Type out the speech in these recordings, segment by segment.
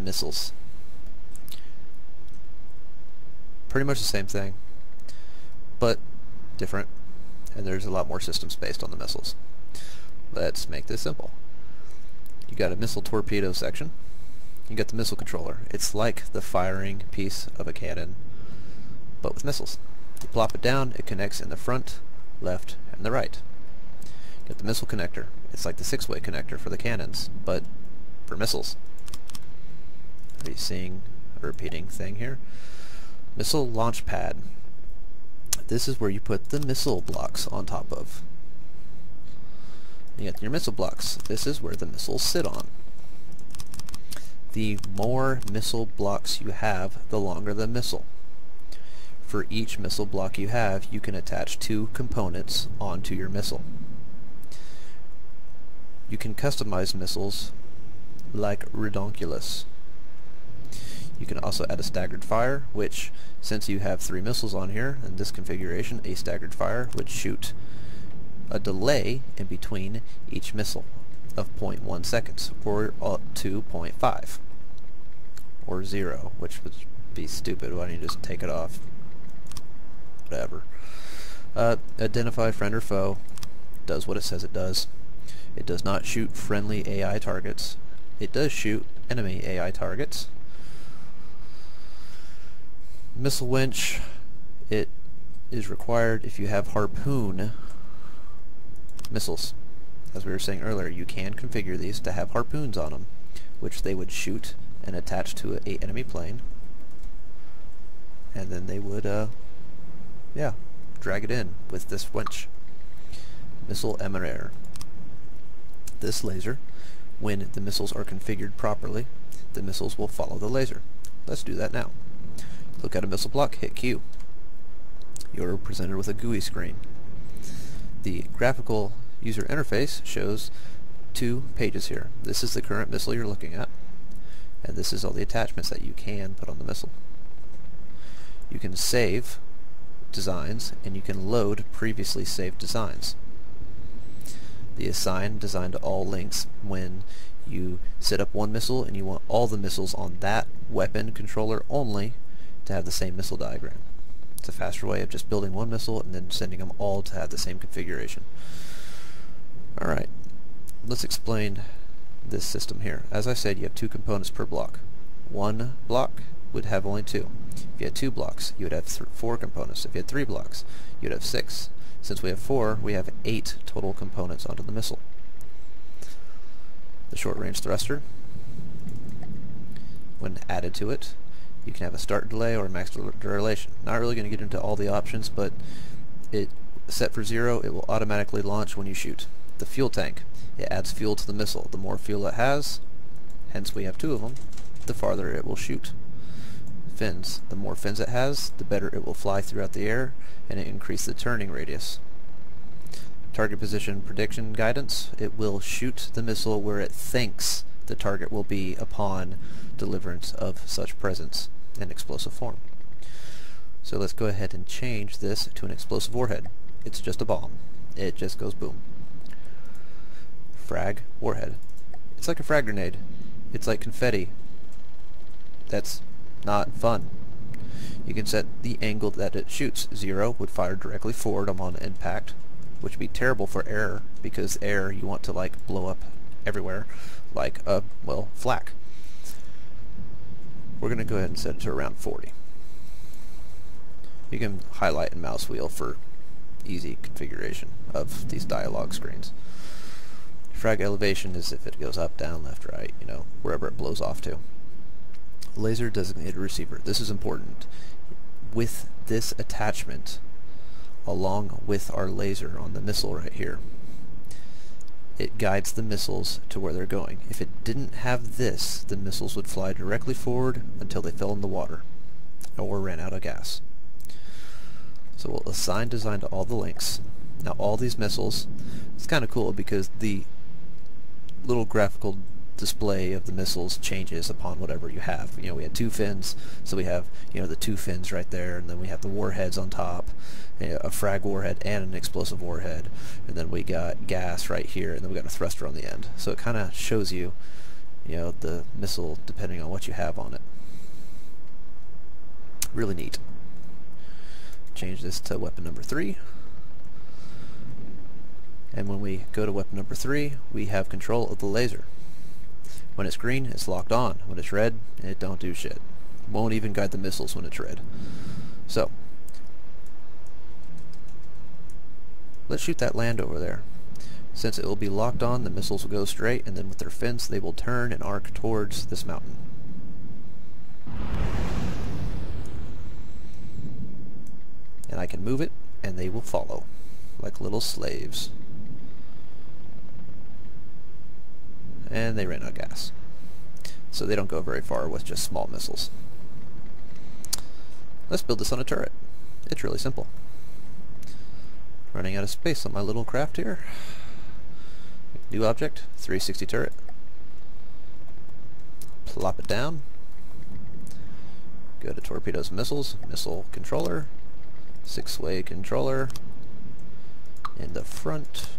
missiles. Pretty much the same thing, but different, and there's a lot more systems based on the missiles. Let's make this simple. You got a missile torpedo section. You got the missile controller. It's like the firing piece of a cannon, but with missiles. You plop it down, it connects in the front, left, and the right. You got the missile connector. It's like the six-way connector for the cannons, but for missiles. Are you seeing a repeating thing here? Missile launch pad. This is where you put the missile blocks on top of. You got your missile blocks. This is where the missiles sit on. The more missile blocks you have, the longer the missile. For each missile block you have, you can attach 2 components onto your missile. You can customize missiles like Redonkulous. You can also add a staggered fire, which, since you have 3 missiles on here in this configuration, a staggered fire would shoot a delay in between each missile of 0.1 seconds, or up to 0.5, or 0, which would be stupid. Why don't you just take it off? Whatever. Identify friend or foe. Does what it says it does. It does not shoot friendly AI targets. It does shoot enemy AI targets. Missile winch, it is required if you have harpoon missiles. As we were saying earlier, you can configure these to have harpoons on them, which they would shoot and attach to an enemy plane, and then they would drag it in with this winch. Missile emanator. This laser, when the missiles are configured properly, the missiles will follow the laser. Let's do that now. Look at a missile block, hit Q. You're presented with a GUI screen. The graphical user interface shows 2 pages here. This is the current missile you're looking at, and this is all the attachments that you can put on the missile. You can save designs, and you can load previously saved designs. The assign design to all links when you set up one missile and you want all the missiles on that weapon controller only to have the same missile diagram. It's a faster way of just building one missile and then sending them all to have the same configuration. Alright, let's explain this system here. As I said, you have 2 components per block. One block would have only 2. If you had 2 blocks, you would have 4 components. If you had 3 blocks, you'd have 6. Since we have 4, we have 8 total components onto the missile. The short-range thruster, when added to it, you can have a start delay or a max duration. Not really going to get into all the options, but it set for 0, it will automatically launch when you shoot. The fuel tank, it adds fuel to the missile. The more fuel it has, hence we have 2 of them, the farther it will shoot. Fins, the more fins it has, the better it will fly throughout the air, and it increases the turning radius. Target position prediction guidance, it will shoot the missile where it thinks the target will be upon deliverance of such presence in explosive form. So let's go ahead and change this to an explosive warhead. It's just a bomb. It just goes boom. Frag warhead. It's like a frag grenade. It's like confetti. That's not fun. You can set the angle that it shoots. 0 would fire directly forward on impact, which would be terrible for air, because air you want to like blow up everywhere like a, well, flak. We're going to go ahead and set it to around 40. You can highlight and mouse wheel for easy configuration of these dialog screens. Frag elevation is if it goes up, down, left, right, you know, wherever it blows off to. Laser designated receiver. This is important. With this attachment, along with our laser on the missile right here, it guides the missiles to where they're going. If it didn't have this, the missiles would fly directly forward until they fell in the water or ran out of gas. So we'll assign design to all the links. Now all these missiles, it's kind of cool because the little graphical display of the missiles changes upon whatever you have. You know, we had 2 fins, so we have, you know, the 2 fins right there, and then we have the warheads on top, a frag warhead and an explosive warhead, and then we got gas right here, and then we got a thruster on the end. So it kind of shows you, you know, the missile depending on what you have on it. Really neat. Change this to weapon number 3. And when we go to weapon number 3, we have control of the laser. When it's green, it's locked on. When it's red, it don't do shit. Won't even guide the missiles when it's red. So, let's shoot that land over there. Since it will be locked on, the missiles will go straight, and then with their fins, they will turn and arc towards this mountain. And I can move it, and they will follow, like little slaves. And they ran out of gas. So they don't go very far with just small missiles. Let's build this on a turret. It's really simple. Running out of space on my little craft here. New object, 360 turret. Plop it down. Go to Torpedoes and Missiles, Missile Controller, 6-way controller. In the front,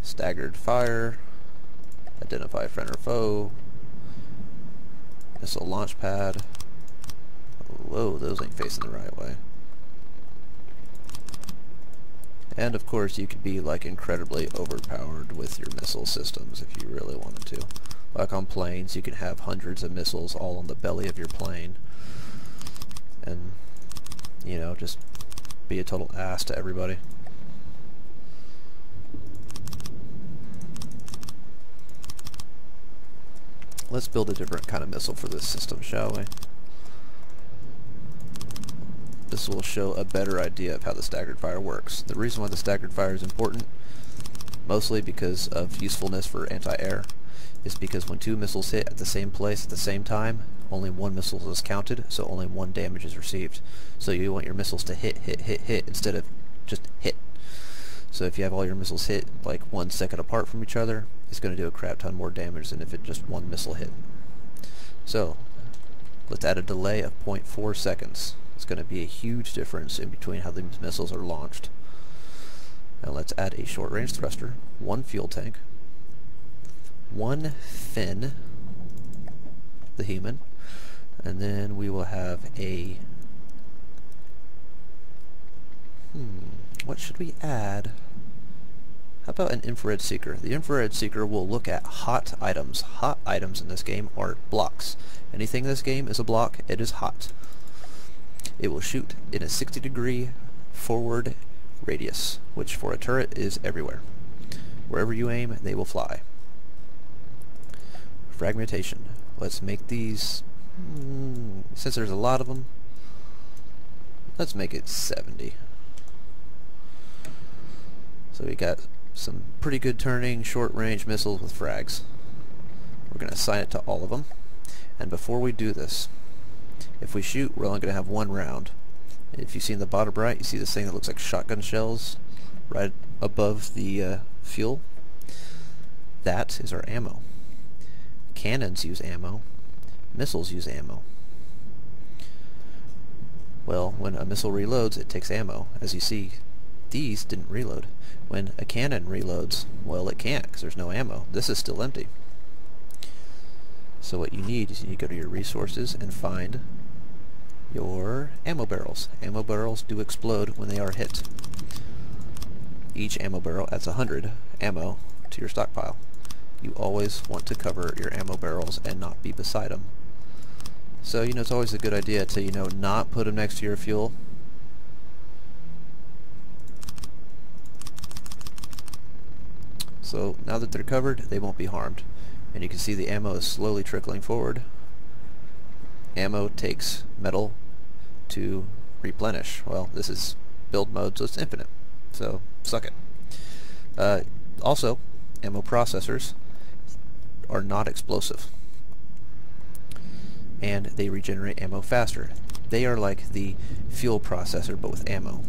staggered fire, identify friend or foe, missile launch pad. Whoa, those ain't facing the right way. And of course you could be like incredibly overpowered with your missile systems if you really wanted to. Like on planes, you can have hundreds of missiles all on the belly of your plane. And, you know, just be a total ass to everybody. Let's build a different kind of missile for this system, shall we? This will show a better idea of how the staggered fire works. The reason why the staggered fire is important, mostly because of usefulness for anti-air, is because when 2 missiles hit at the same place at the same time, only 1 missile is counted, so only 1 damage is received. So you want your missiles to hit, hit, hit, hit, instead of just hit. So if you have all your missiles hit like 1 second apart from each other, it's going to do a crap ton more damage than if it just 1 missile hit. So let's add a delay of 0.4 seconds. It's going to be a huge difference in between how these missiles are launched. Now let's add a short-range thruster, 1 fuel tank, 1 fin, the human, and then we will have a... what should we add? How about an infrared seeker? The infrared seeker will look at hot items. Hot items in this game are blocks. Anything in this game is a block, it is hot. It will shoot in a 60-degree forward radius, which for a turret is everywhere. Wherever you aim, they will fly. Fragmentation. Let's make these, since there's a lot of them, let's make it 70. So we got some pretty good turning, short-range missiles with frags. We're going to assign it to all of them. And before we do this, if we shoot, we're only going to have 1 round. If you see in the bottom right, you see this thing that looks like shotgun shells right above the fuel. That is our ammo. Cannons use ammo. Missiles use ammo. Well, when a missile reloads, it takes ammo. As you see, these didn't reload. When a cannon reloads, well, it can't because there's no ammo. This is still empty. So what you need is you need to go to your resources and find your ammo barrels. Ammo barrels do explode when they are hit. Each ammo barrel adds 100 ammo to your stockpile. You always want to cover your ammo barrels and not be beside them. So, you know, it's always a good idea to, you know, not put them next to your fuel. So now that they're covered, they won't be harmed. And you can see the ammo is slowly trickling forward. Ammo takes metal to replenish. Well, this is build mode, so it's infinite. So, suck it. Also, ammo processors are not explosive. And they regenerate ammo faster. They are like the fuel processor, but with ammo.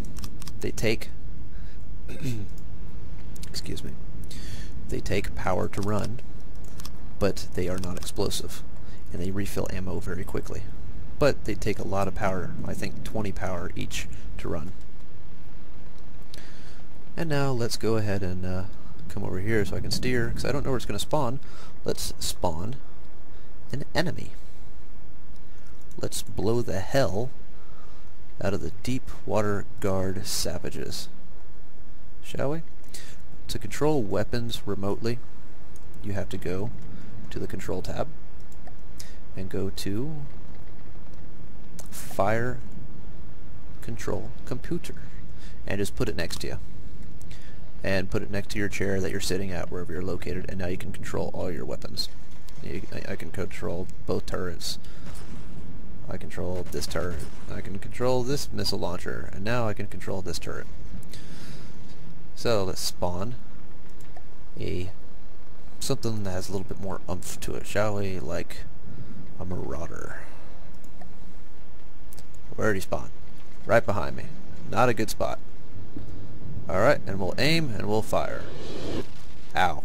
They take... excuse me. They take power to run, but they are not explosive. And they refill ammo very quickly. But they take a lot of power, I think 20 power each to run. And now let's go ahead and come over here so I can steer, because I don't know where it's going to spawn. Let's spawn an enemy. Let's blow the hell out of the deep water guard savages, shall we? To control weapons remotely, you have to go to the control tab and go to Fire Control Computer and just put it next to you. And put it next to your chair that you're sitting at, wherever you're located, and now you can control all your weapons. I can control both turrets. I control this turret. I can control this missile launcher, and now I can control this turret. So let's spawn something that has a little bit more oomph to it, shall we? Like a marauder. Where did he spawn? Right behind me. Not a good spot. Alright, and we'll aim and we'll fire. Ow.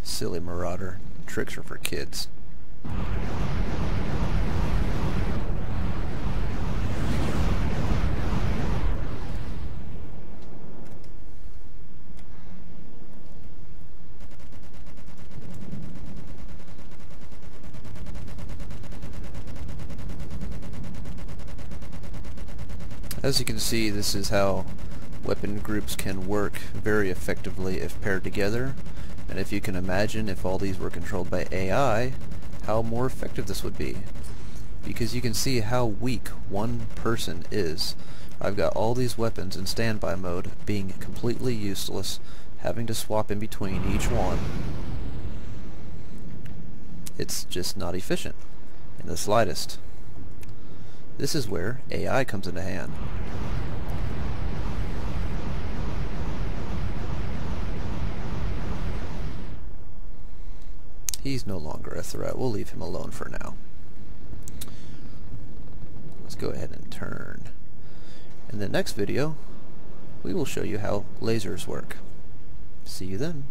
Silly marauder. Tricks are for kids. As you can see, this is how weapon groups can work very effectively if paired together. And if you can imagine if all these were controlled by AI, how more effective this would be. Because you can see how weak one person is. I've got all these weapons in standby mode, being completely useless, having to swap in between each one. It's just not efficient in the slightest. This is where AI comes into hand. He's no longer a threat. We'll leave him alone for now. Let's go ahead and turn. In the next video, we will show you how lasers work. See you then.